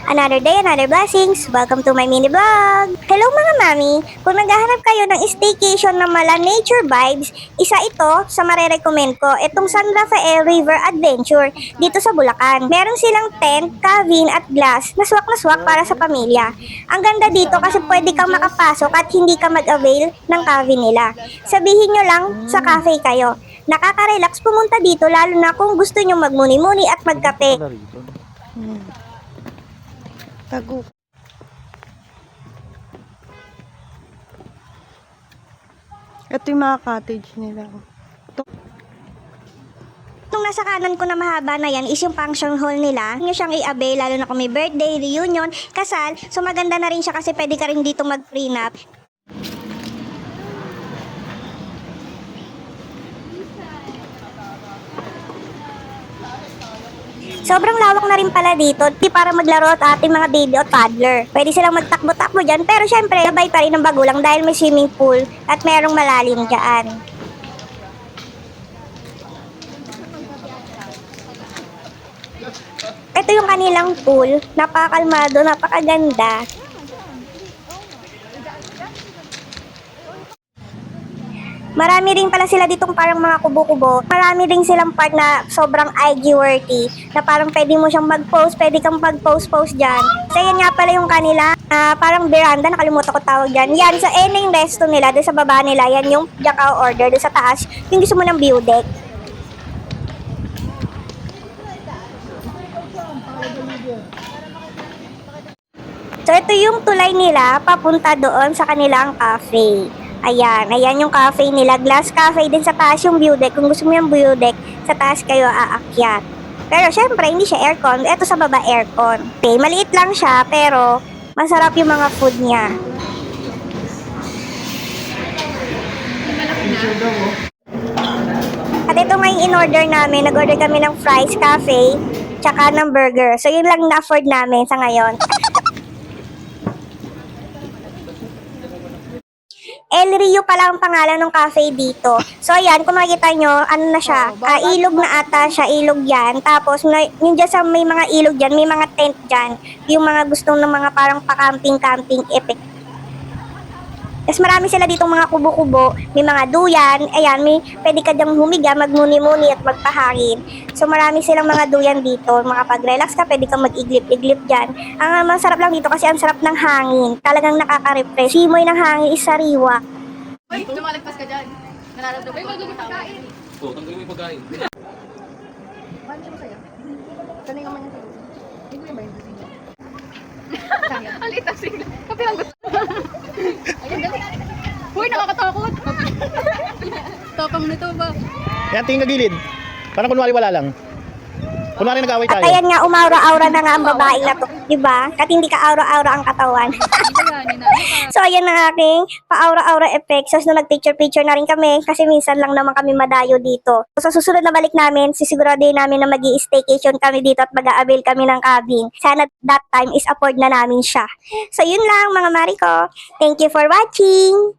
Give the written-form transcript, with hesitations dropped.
Another day, another blessings. Welcome to my mini vlog. Hello mga mami! Kung naghahanap kayo ng staycation na mala nature vibes, isa ito sa marerecommend ko. Itong San Rafael River Adventure dito sa Bulacan. Meron silang tent, cabin at glass na swak para sa pamilya. Ang ganda dito kasi pwede kang makapasok at hindi ka mag-avail ng cabin nila. Sabihin nyo lang sa cafe kayo. Nakaka-relax pumunta dito lalo na kung gusto nyo magmuni-muni at magkape. Tago. Ito yung mga cottage nila. Itong nasa kanan ko na mahaba na yan is yung function hall nila. Hindi nyo siyang i-avail lalo na kung may birthday, reunion, kasal. So maganda na rin siya kasi pwede ka rin dito mag-prenup. Sobrang lawak na rin pala dito para maglaro at ating mga baby o toddler. Pwede silang magtakbo-takbo dyan pero syempre gabay pa rin ng bagulang dahil may swimming pool at merong malalim dyan. Ito yung kanilang pool. Napakalmado, napakaganda. Marami rin pala sila ditong parang mga kubo-kubo. Marami rin silang part na sobrang IG-worthy. Na parang pwede mo siyang mag-post, pwede kang mag-post dyan. So yan nga pala yung kanila, parang veranda, nakalimutan ko tawag dyan. Yan, sa yung resto nila, doon sa baba nila, yan yung jacao order. Doon sa taas, yung gusto mo ng view deck. So ito yung tulay nila, papunta doon sa kanilang cafe. Ayan yung cafe nila. Glass cafe din sa taas yung view deck. Kung gusto mo yung view deck, sa taas kayo aakyat. Pero syempre, hindi siya aircon. Ito sa baba aircon. Okay, maliit lang siya, pero masarap yung mga food niya. At ito nga yung in-order namin. Nag-order kami ng fries cafe, tsaka ng burger. So yun lang na-afford namin sa ngayon. El Rio pala ang pangalan ng cafe dito. So ayan, kung makikita nyo, ano na siya, ilog na ata siya, ilog yan. Tapos yung dyan sa may mga ilog dyan, may mga tent dyan. Yung mga gustong ng mga parang pa-camping effect. Tapos marami sila ditong mga kubo-kubo, may mga duyan, ayan, pwede ka dyang humiga, magmuni-muni at magpahangin. So marami silang mga duyan dito, makapag-relax ka, pwede kang mag-iglip-iglip dyan. Ang masarap lang dito kasi ang sarap ng hangin, talagang nakaka-refresh. Simoy ng hangin is sariwa. Uy, lumalagpas ka dyan. Nararamdaman ko. Uy, magiging pagkain. Oo, tanggalin mo yung pagkain. Paano siya masaya? Sanay naman niya sa'yo. Hindi ko yung bayan sa sinyo. Ang liit ang sinyo. Kapi lang gusto. Ayun, dali. Uy, nakakatakot. Tapang nito ba? Yan, tingin ka gilid. Parang kunwari wala lang. Kunwari nag-away At tayo. ayan nga, umaura-aura na nga ang babae na to, diba? Kat hindi ka aura-aura ang katawan. So ayan ang aking pa-aura-aura effect. So nung nag-picture-picture na rin kami kasi minsan lang naman kami madayo dito. So sa susunod na balik namin, sisiguraduhin namin na mag-i-staycation kami dito at mag-a-avail kami ng cabin. Sana that time is afford na namin siya. So yun lang mga Mariko. Thank you for watching!